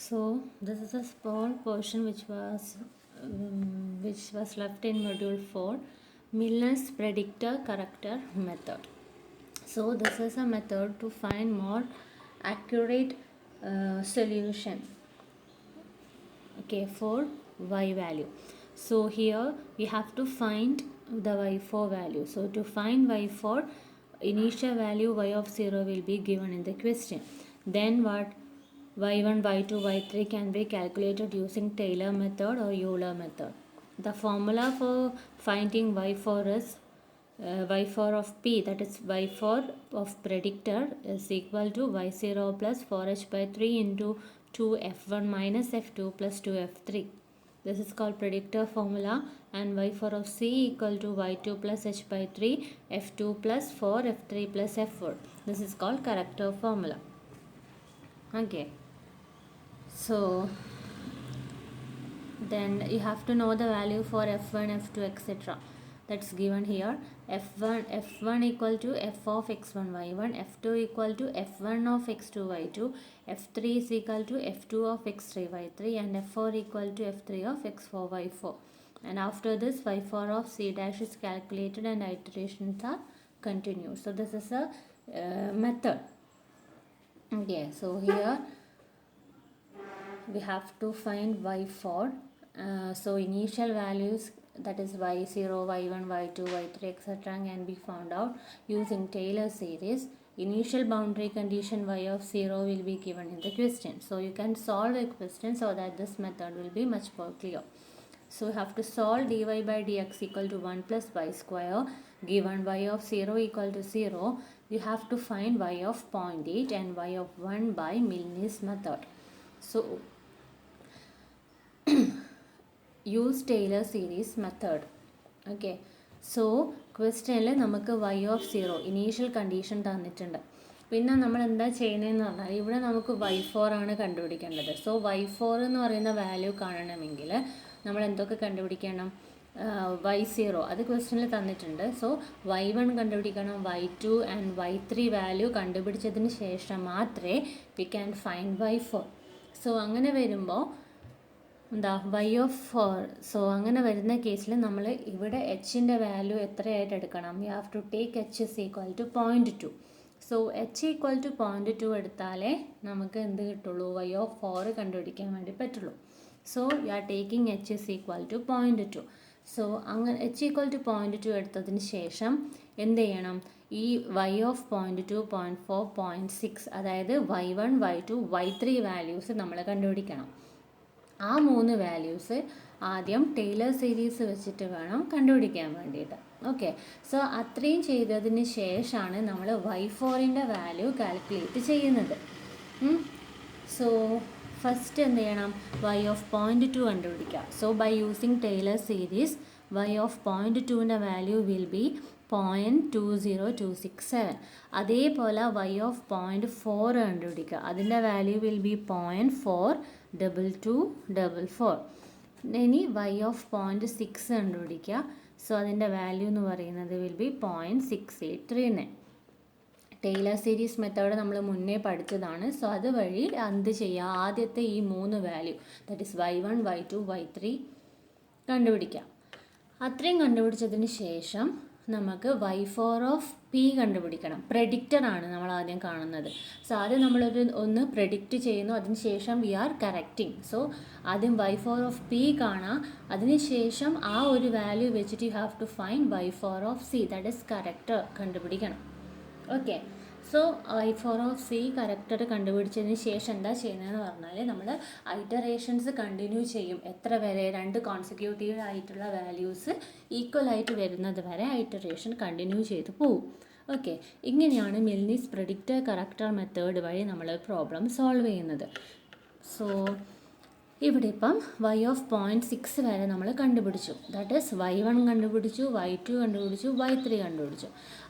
So this is a small portion which was left in module 4, Milner's predictor corrector method. So this is a method to find more accurate solution, okay, for y value. So here we have to find the y4 value. So to find y4, initial value y of 0 will be given in the question. Then what? y1, y2, y3 can be calculated using Taylor method or Euler method. The formula for finding y4 is y4 of p, that is y4 of predictor, is equal to y0 plus 4h by 3 into 2f1 minus f2 plus 2f3. This is called predictor formula, and y4 of c equal to y2 plus h by 3 f2 plus 4 f3 plus f4. This is called corrector formula. Okay, so then you have to know the value for f1, f2, etc. That's given here. f1 equal to f of x1 y1, f2 equal to f1 of x2 y2, f3 is equal to f2 of x3 y3, and f4 equal to f3 of x4 y4. And after this, y4 of c dash is calculated and iterations are continued. So this is a method. Okay, so here we have to find y4. So initial values, that is y0, y1, y2, y3, etc. can be found out using Taylor series. Initial boundary condition y of 0 will be given in the question. So you can solve a question so that this method will be much more clear. So you have to solve dy by dx equal to 1 plus y square. Given y of 0 equal to 0, you have to find y of 0.8 and y of 1 by Milner's method. So use Taylor series method. Okay, so ക്വസ്റ്റ്യനിൽ നമുക്ക് y of 0 initial condition തന്നിട്ടുണ്ട്. പിന്നെ നമ്മൾ എന്താ ചെയ്യുന്നതെന്ന് പറഞ്ഞാൽ ഇവിടെ നമുക്ക് y4 ആണ് കണ്ടുപിടിക്കേണ്ടത്. സോ y4 എന്ന് പറയുന്ന വാല്യൂ കാണണമെങ്കിൽ നമ്മൾ എന്തൊക്കെ കണ്ടുപിടിക്കണം? y0 അത് ക്വസ്റ്റ്യനിൽ തന്നിട്ടുണ്ട്. സോ y1 കണ്ടുപിടിക്കണം, y2 ആൻഡ് y3 വാല്യൂ കണ്ടുപിടിച്ചതിന് ശേഷം മാത്രമേ we can find y4. So അങ്ങനെ വരുമ്പോൾ എന്താ y of 4. സോ അങ്ങനെ വരുന്ന കേസിൽ നമ്മൾ ഇവിടെ എച്ചിൻ്റെ വാല്യൂ എത്രയായിട്ട് എടുക്കണം? You have to take H is equal to 0.2. So H equal to 0.2 എടുത്താലേ നമുക്ക് എന്ത് കിട്ടുള്ളൂ? y of 4 കണ്ടുപിടിക്കാൻ വേണ്ടി പറ്റുള്ളൂ. So you are taking H is equal to 0.2. So അങ്ങനെ എച്ച് ഈക്വൽ ടു 0.2 എടുത്തതിന് ശേഷം എന്ത് ചെയ്യണം? ഈ y of 0.2, 0.4, 0.6 അതായത് y1, y2, y3 വാല്യൂസ് നമ്മൾ കണ്ടുപിടിക്കണം. ആ 3 വാല്യൂസ് ആദ്യം ടൈലർ സീരീസ് വെച്ചിട്ട് വേണം കണ്ടുപിടിക്കാൻ വേണ്ടിയിട്ട്. ഓക്കെ, സോ അത്രയും ചെയ്തതിന് ശേഷമാണ് നമ്മൾ y4ൻ്റെ വാല്യൂ കാൽക്കുലേറ്റ് ചെയ്യുന്നത്. സോ ഫസ്റ്റ് എന്ത് ചെയ്യണം? y of 0.2 കണ്ടുപിടിക്കുക. So by using Taylor series y of 0.2ൻ്റെ വാല്യൂ വിൽ ബി 0.20267. അതേപോലെ y of 0.4 കണ്ടുപിടിക്കുക. അതിൻ്റെ വാല്യൂ വിൽ ബി 0.42244. ഇനി y of 0.6 കണ്ടുപിടിക്കുക. സോ അതിൻ്റെ വാല്യൂ എന്ന് പറയുന്നത് will be 0.683. Taylor series method നമ്മൾ മുന്നേ പഠിച്ചതാണ്. സോ അതുവഴി എന്ത് ചെയ്യുക? ആദ്യത്തെ ഈ 3 value, that is y1, y2, y3 കണ്ടുപിടിക്കാം. അത്രയും കണ്ടുപിടിച്ചതിന് ശേഷം നമുക്ക് y4 ഓഫ് p കണ്ടുപിടിക്കണം. പ്രഡിക്റ്ററാണ് നമ്മൾ ആദ്യം കാണുന്നത്. സോ ആദ്യം നമ്മളൊരു ഒന്ന് പ്രഡിക്റ്റ് ചെയ്യുന്നു, അതിനുശേഷം വി ആർ കറക്റ്റിംഗ്. സോ ആദ്യം y4 ഓഫ് p കാണാം, അതിനുശേഷം ആ ഒരു വാല്യൂ വെച്ചിട്ട് you have to find y4 of c, that is corrector കണ്ടുപിടിക്കണം. Okay, so y4 of c corrector കണ്ടുപിടിച്ചതിന് ശേഷം എന്താ ചെയ്യുന്നതെന്ന് പറഞ്ഞാൽ നമ്മൾ ഐറ്ററേഷൻസ് കണ്ടിന്യൂ ചെയ്യും. എത്ര വരെ? 2 കോൺസിക്യൂട്ടീവ് ആയിട്ടുള്ള വാല്യൂസ് ഈക്വൽ ആയിട്ട് വരുന്നത് വരെ ഐറ്ററേഷൻ കണ്ടിന്യൂ ചെയ്ത് പോകും. ഓക്കെ, ഇങ്ങനെയാണ് മിൽനീസ് പ്രെഡിക്റ്റർ കറക്റ്റർ മെത്തേഡ് വഴി നമ്മൾ പ്രോബ്ലം സോൾവ് ചെയ്യുന്നത്. സോ ഇവിടെ ഇപ്പം y of 0.6 വരെ നമ്മൾ കണ്ടുപിടിച്ചു. ദാറ്റ് ഈസ് y1 കണ്ടുപിടിച്ചു, y2 കണ്ടുപിടിച്ചു, y3 കണ്ടുപിടിച്ചു.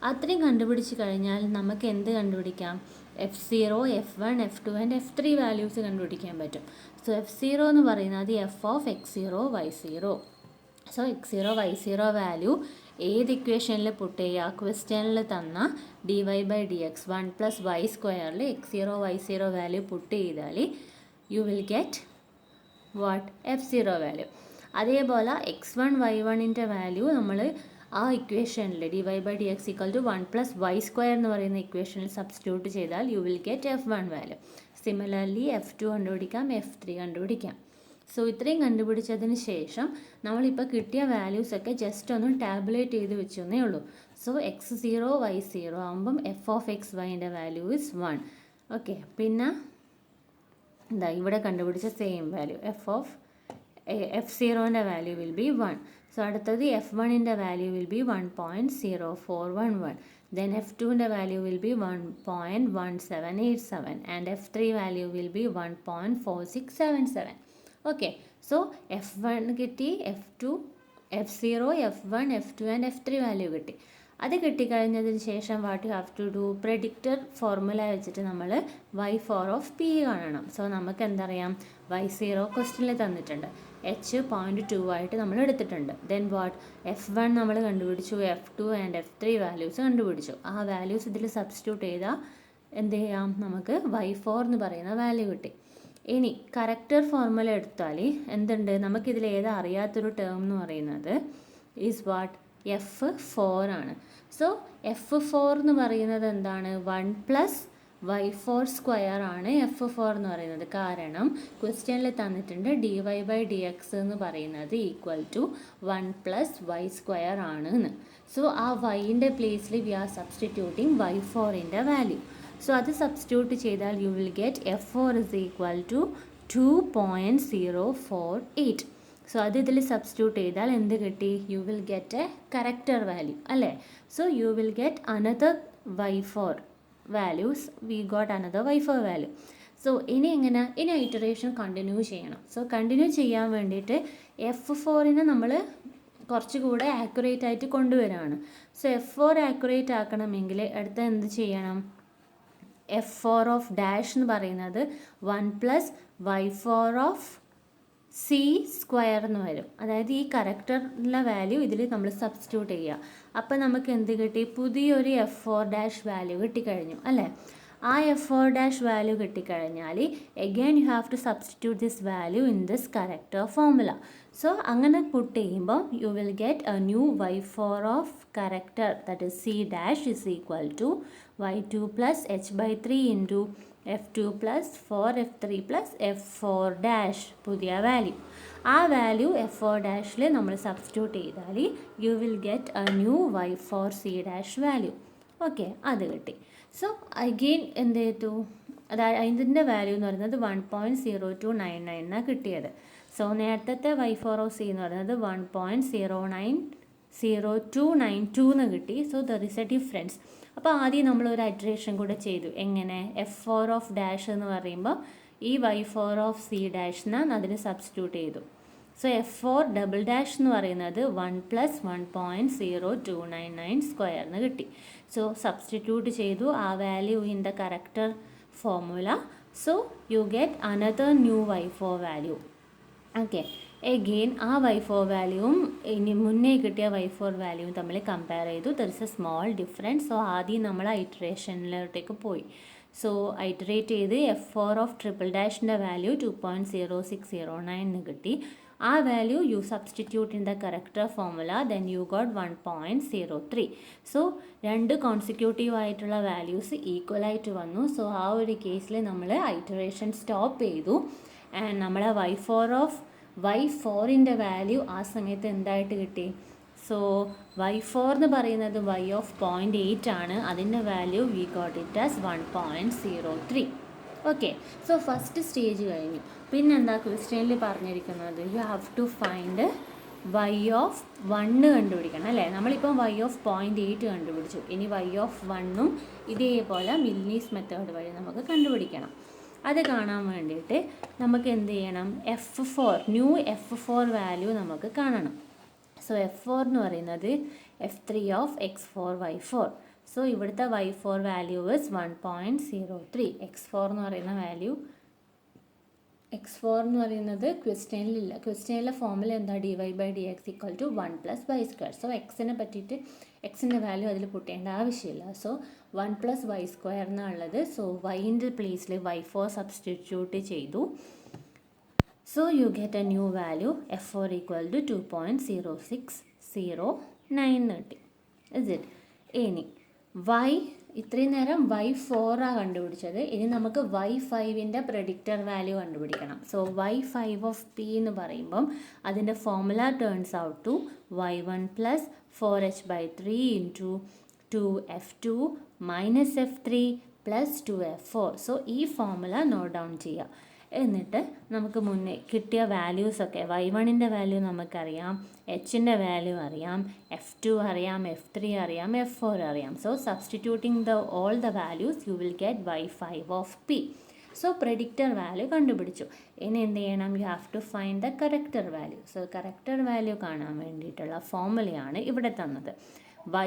അത്രയും കണ്ടുപിടിച്ച് കഴിഞ്ഞാൽ നമുക്ക് എന്ത് കണ്ടുപിടിക്കാം? f0, f1, f2 and f3 values കണ്ടുപിടിക്കാൻ പറ്റും. സോ f0 എന്ന് പറയുന്നത് f of x0, y0. So x0, y0 value ഏത് ഇക്വേഷനിൽ പുട്ട് ചെയ്യുക? ക്വസ്റ്റ്യനിൽ തന്ന dy by dx 1 plus y സ്ക്വയറിൽ x0, y0 വാല്യൂ പുട്ട് ചെയ്താൽ you will get what? F0 value. അതേപോലെ x1 y1ൻ്റെ വാല്യൂ നമ്മൾ ആ ഇക്വേഷനിൽ dy/dx = 1 + y² എന്ന് പറയുന്ന ഇക്വേഷനിൽ സബ്സ്റ്റിറ്റ്യൂട്ട് ചെയ്താൽ you will get F1 value. Similarly F2 കണ്ടുപിടിക്കാം, F3 കണ്ടുപിടിക്കാം. സോ ഇത്രയും കണ്ടുപിടിച്ചതിന് ശേഷം നമ്മളിപ്പോൾ കിട്ടിയ വാല്യൂസൊക്കെ ജസ്റ്റ് ഒന്ന് ടാബുലേറ്റ് ചെയ്ത് വെച്ചെന്നേ ഉള്ളൂ. സോ x0 y0 ആകുമ്പം f(x,y) വാല്യൂ ഇസ് 1. ഓക്കെ, പിന്നെ എന്താ ഇവിടെ കണ്ടുപിടിച്ച സെയിം വാല്യൂ f0ൻ്റെ വാല്യൂ വിൽ ബി 1. സോ അടുത്തത് f1ൻ്റെ വാല്യൂ വിൽ ബി 1.0411. Then f2ൻ്റെ value will be 1.1787 and f3 value will be 1.4677. Okay, so f1 കിട്ടി, f2, f0, f1, f2 and f3 value കിട്ടി. അത് കിട്ടിക്കഴിഞ്ഞതിന് ശേഷം what you have to do? Predictor formula വെച്ചിട്ട് നമ്മൾ y4(p) കാണണം. സോ നമുക്ക് എന്തറിയാം? y0 ക്വസ്റ്റ്യനിൽ തന്നിട്ടുണ്ട്, h.2 ആയിട്ട് നമ്മൾ എടുത്തിട്ടുണ്ട്. Then what? f1 നമ്മൾ കണ്ടുപിടിച്ചു, f2 ആൻഡ് f3 വാല്യൂസ് കണ്ടുപിടിച്ചു. ആ വാല്യൂസ് ഇതിൽ സബ്സ്റ്റിറ്റ്യൂട്ട് ചെയ്താൽ എന്ത് ചെയ്യാം? നമുക്ക് y4 എന്ന് പറയുന്ന വാല്യൂ കിട്ടി. ഇനി കറക്റ്റർ ഫോർമുല എടുത്താൽ എന്തുണ്ട്? നമുക്കിതിൽ ഏതാ അറിയാത്തൊരു ടേം എന്ന് പറയുന്നത് ഈസ് വാട്ട്? F4 ആണ്. സോ F4 എന്ന് പറയുന്നത് എന്താണ്? 1 + y4² ആണ് F4 എന്ന് പറയുന്നത്. കാരണം ക്വസ്റ്റ്യനിൽ തന്നിട്ടുണ്ട് dy/dx എന്ന് പറയുന്നത് = 1 + y² ആണ് എന്ന്. സോ ആ y-ൻ്റെ പ്ലേസിൽ വി ആർ സബ്സ്റ്റിറ്റ്യൂട്ടിങ് y4ൻ്റെ വാല്യൂ. സോ അത് സബ്സ്റ്റിറ്റ്യൂട്ട് ചെയ്താൽ you will get F4 = 2.048. So അത് ഇതിൽ സബ്സ്റ്റിറ്റ്യൂട്ട് ചെയ്താൽ എന്ത് കിട്ടി? You will get a corrector value അല്ലേ? So you will get another y4 values. We got another y4 value. So ഇനി എങ്ങനെ? ഇനി ഇറ്ററേഷൻ കണ്ടിന്യൂ ചെയ്യണം. സോ കണ്ടിന്യൂ ചെയ്യാൻ വേണ്ടിയിട്ട് F4നെ നമ്മൾ കുറച്ചുകൂടെ ആക്യുറേറ്റ് ആയിട്ട് കൊണ്ടുവരാണ്. സോ F4 ആക്യുറേറ്റ് ആക്കണമെങ്കിൽ അടുത്ത എന്ത് ചെയ്യണം? f4(' എന്ന് പറയുന്നത് 1 + y4(c² എന്ന് വരും. അതായത് ഈ കറക്റ്ററിലെ വാല്യൂ ഇതിൽ നമ്മൾ സബ്സ്റ്റിറ്റ്യൂട്ട് ചെയ്യുക. അപ്പം നമുക്ക് എന്ത് കിട്ടി? പുതിയൊരു f4' വാല്യൂ കിട്ടിക്കഴിഞ്ഞു അല്ലേ? ആ f4' വാല്യൂ കിട്ടിക്കഴിഞ്ഞാൽ again you have to substitute this value in this character formula. So അങ്ങനെ പുട്ട് ചെയ്യുമ്പോൾ you will get a new y4 of character, that is c' is equal to y2 + h/3 into f2 + 4f3 + f4', പുതിയ value. ആ value f4' നമ്മൾ substitute ചെയ്താൽ you will get a new y4c' value. Okay, അത് കിട്ടി. So again എന്ത് ചെയ്തു? അതായത് ഇതിൻ്റെ വാല്യൂ എന്ന് പറയുന്നത് 1.0299 കിട്ടിയത്. സോ നേരത്തെ y4(c) എന്ന് പറയുന്നത് 1.09092 എന്ന് കിട്ടി. So there is A difference. അപ്പോൾ ആദ്യം നമ്മളൊരു ഇറ്ററേഷൻ കൂടെ ചെയ്തു. എങ്ങനെ? f4(' എന്ന് പറയുമ്പോൾ ഈ y4(c') അതിന് സബ്സ്റ്റിറ്റ്യൂട്ട് ചെയ്തു. സോ f4'' എന്ന് പറയുന്നത് 1 + 1.0299² എന്ന് കിട്ടി. സോ സബ്സ്റ്റിറ്റ്യൂട്ട് ചെയ്തു ആ value in the corrector formula. So you get another new y4 value. Okay, again ആ y4 വാല്യൂവും ഇനി മുന്നേ കിട്ടിയ y4 വാല്യൂവും തമ്മിൽ കമ്പയർ ചെയ്തു. There is A small difference. So ആദ്യം നമ്മൾ ഇറ്ററേഷനിലോട്ടേക്ക് പോയി. സോ ഐറ്ററേറ്റ് ചെയ്ത് f4(''ൻ്റെ വാല്യൂ 2.0609 എന്ന് കിട്ടി. ആ value U substitute in the corrector formula, then you got 1.03. So രണ്ട് കോൺസിക്യൂട്ടീവ് ആയിട്ടുള്ള വാല്യൂസ് ഈക്വൽ ആയിട്ട് വന്നു. സോ ആ ഒരു കേസിൽ നമ്മൾ ഐറ്ററേഷൻ സ്റ്റോപ്പ് ചെയ്തു. ആൻഡ് നമ്മളെ y4ൻ്റെ വാല്യൂ ആ സമയത്ത് എന്തായിട്ട് കിട്ടി? സോ y4 എന്ന് പറയുന്നത് y(0.8) ആണ്. അതിൻ്റെ value we got it as 1.03. Okay, so first stage കഴിഞ്ഞു. പിന്നെന്താ ക്വസ്റ്റ്യനിൽ പറഞ്ഞിരിക്കുന്നത്? U have to find y(1) കണ്ടുപിടിക്കണം അല്ലേ? നമ്മളിപ്പം y(0.8) കണ്ടുപിടിച്ചു. ഇനി y(1)ഉം ഇതേപോലെ മിൽനീസ് മെത്തേഡ് വഴി നമുക്ക് കണ്ടുപിടിക്കണം. അത് കാണാൻ വേണ്ടിയിട്ട് നമുക്ക് എന്ത് ചെയ്യണം? ന്യൂ f4 വാല്യൂ നമുക്ക് കാണണം. സോ f4 എന്ന് പറയുന്നത് f3(x4y4). സോ ഇവിടുത്തെ y4 വാല്യൂ ഇസ് 1.03. x4 എന്ന് പറയുന്ന വാല്യൂ x4 x4 എന്ന് പറയുന്നത് ക്വസ്റ്റ്യനിലില്ല. ക്വസ്റ്റ്യനിലെ ഫോമുല എന്താ? dy/dx = 1 + y². സോ എക്സിനെ പറ്റിയിട്ട് എക്സിൻ്റെ വാല്യൂ അതിൽ പുട്ടേണ്ട ആവശ്യമില്ല. സോ 1 + y² എന്നുള്ളത്. സോ വൈൻ്റെ പ്ലേസിൽ y4 സബ്സ്റ്റിറ്റ്യൂട്ട് ചെയ്തു. So you get a new value f4 = 2.0609 is it. ഇനി y ഇത്രയും നേരം y4 കണ്ടുപിടിച്ചത്. ഇനി നമുക്ക് y5ൻ്റെ പ്രെഡിക്റ്റർ വാല്യൂ കണ്ടുപിടിക്കണം. സോ y5 ഓഫ് p എന്ന് പറയുമ്പം അതിൻ്റെ formula turns out to y1 + 4h/3 × 2f2 - f3 + 2f4. So ഈ ഫോമുല നോട്ട് ഡൗൺ ചെയ്യുക. എന്നിട്ട് നമുക്ക് മുന്നേ കിട്ടിയ വാല്യൂസൊക്കെ y1ൻ്റെ വാല്യൂ നമുക്കറിയാം, എച്ചിൻ്റെ വാല്യൂ അറിയാം, f2 അറിയാം, f3 അറിയാം, f4 അറിയാം. So substituting all the values you will get y5 of p. So predictor value കണ്ടുപിടിച്ചു. ഇനി എന്ത് ചെയ്യണം? You have to find the corrector value. So corrector value കാണാൻ വേണ്ടിയിട്ടുള്ള ഫോമുലയാണ് ഇവിടെ തന്നത്.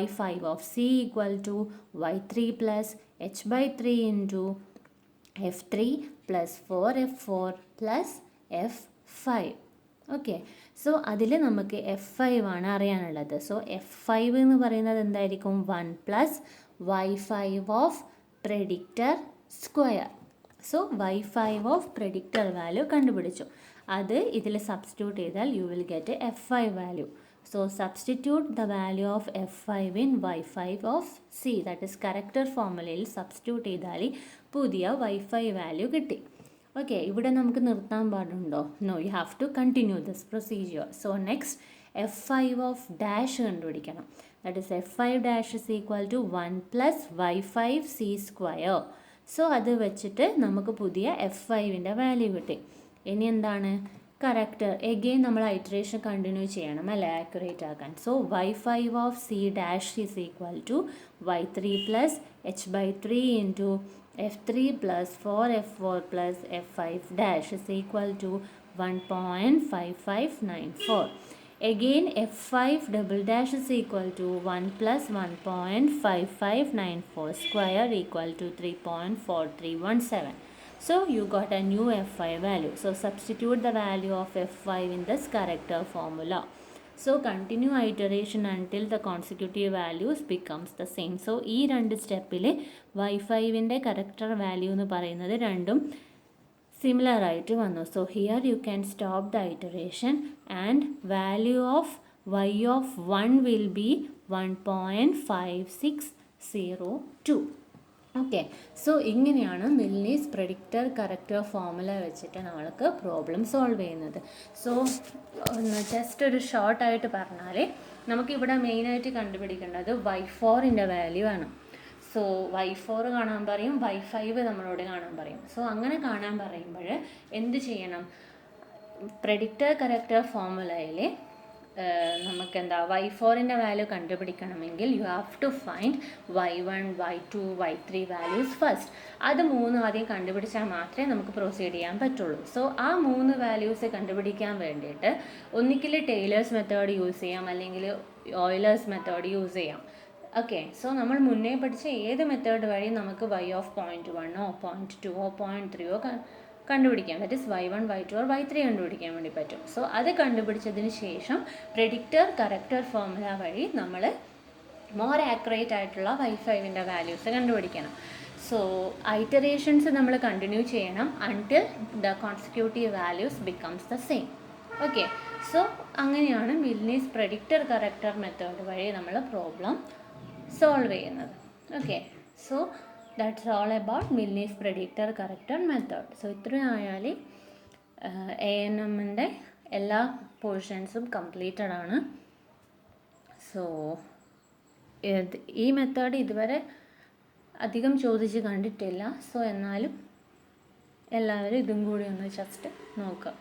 y5 of c = y3 + h/3 × f3 + 4f4 + f5. Okay. So അതിൽ നമുക്ക് f5 ആണ് അറിയാനുള്ളത്. സോ f5 എന്ന് പറയുന്നത് എന്തായിരിക്കും? 1 + y5 of predictor square. So y5 of predictor value കണ്ടുപിടിച്ചു. അത് ഇതിൽ സബ്സ്റ്റിറ്റ്യൂട്ട് ചെയ്താൽ you will get f5 value. So substitute the value of f5 in y5 of c, that is corrector ഫോമുലയിൽ substitute ചെയ്താൽ പുതിയ y5 വാല്യൂ കിട്ടി. Okay. ഇവിടെ നമുക്ക് നിർത്താൻ പാടുണ്ടോ? No, you have to continue this procedure. So next f5 of dash കണ്ടുപിടിക്കണം. That is f5 dash = 1 + y5c². So അത് വെച്ചിട്ട് നമുക്ക് പുതിയ f5ൻ്റെ വാല്യൂ കിട്ടി. ഇനി എന്താണ്? കറക്റ്റർ എഗെയിൻ നമ്മൾ ഐറ്ററേഷൻ കണ്ടിന്യൂ ചെയ്യണം അല്ലേ, ആക്യുറേറ്റ് ആക്കാൻ. So y5 of c dash = y3 + h/3 × f3 + 4f4 + f5 dash = 1.5594. Again f5 double dash is equal to 1 + 1.5594 square = 3.4317. So you got a new f5 value. So substitute the value of f5 in this character formula. So continue iteration until the consecutive values becomes the same. So ഈ രണ്ട് സ്റ്റെപ്പിൽ y5ൻ്റെ corrector value എന്ന് പറയുന്നത് രണ്ടും similar ആയിട്ട് വന്നു. So here you can stop the iteration and value of y of 1 will be 1.5602. Okay. So ഇങ്ങനെയാണ് മിൽനീസ് predictor corrector formula വെച്ചിട്ട് നമ്മൾക്ക് പ്രോബ്ലം സോൾവ് ചെയ്യുന്നത്. സോ ഒന്ന് ജസ്റ്റ് ഒരു ഷോർട്ടായിട്ട് പറഞ്ഞാൽ നമുക്കിവിടെ മെയിനായിട്ട് കണ്ടുപിടിക്കേണ്ടത് y4ൻ്റെ വാല്യൂ ആണ്. സോ y4 കാണാൻ പറയും, y5 നമ്മളോട് കാണാൻ പറയും. സോ അങ്ങനെ കാണാൻ പറയുമ്പോൾ എന്ത് ചെയ്യണം? പ്രെഡിക്റ്റർ കറക്റ്റർ ഫോമുലയിൽ നമുക്കെന്താ y4ൻ്റെ വാല്യൂ കണ്ടുപിടിക്കണമെങ്കിൽ you have to find y1, y2, y3 values first. അത് മൂന്നും ആദ്യം കണ്ടുപിടിച്ചാൽ മാത്രമേ നമുക്ക് പ്രൊസീഡ് ചെയ്യാൻ പറ്റുള്ളൂ. സോ ആ 3 വാല്യൂസ് കണ്ടുപിടിക്കാൻ വേണ്ടിയിട്ട് ഒന്നിക്കിൽ ടൈലേഴ്സ് മെത്തേഡ് യൂസ് ചെയ്യാം, അല്ലെങ്കിൽ ഓയിലേഴ്സ് മെത്തേഡ് യൂസ് ചെയ്യാം. ഓക്കെ. സോ നമ്മൾ മുന്നേ പഠിച്ച ഏത് മെത്തേഡ് വഴി നമുക്ക് y of 0.1 0.2 0.3 കണ്ടുപിടിക്കാം. That is y1, y2 or y3 കണ്ടുപിടിക്കാൻ വേണ്ടി പറ്റും. സോ അത് കണ്ടുപിടിച്ചതിന് ശേഷം പ്രെഡിക്റ്റർ കറക്റ്റർ ഫോമുല വഴി നമ്മൾ മോർ ആക്യുറേറ്റ് ആയിട്ടുള്ള y5ൻ്റെ വാല്യൂസ് കണ്ടുപിടിക്കണം. സോ ഐറ്ററേഷൻസ് നമ്മൾ കണ്ടിന്യൂ ചെയ്യണം until the consecutive values becomes the same. Okay. So അങ്ങനെയാണ് മിൽനീസ് പ്രെഡിക്റ്റർ കറക്റ്റർ മെത്തേഡ് വഴി നമ്മൾ പ്രോബ്ലം സോൾവ് ചെയ്യുന്നത്. Okay. So that's all about Milne's predictor corrector method. So ഇത്രയും ആയാൽ ANMൻ്റെ എല്ലാ പോർഷൻസും കംപ്ലീറ്റഡ് ആണ്. സോ ഈ മെത്തേഡ് ഇതുവരെ അധികം ചോദിച്ച് കണ്ടിട്ടില്ല. സോ എന്നാലും എല്ലാവരും ഇതും കൂടി ഒന്ന് ജസ്റ്റ് നോക്കുക.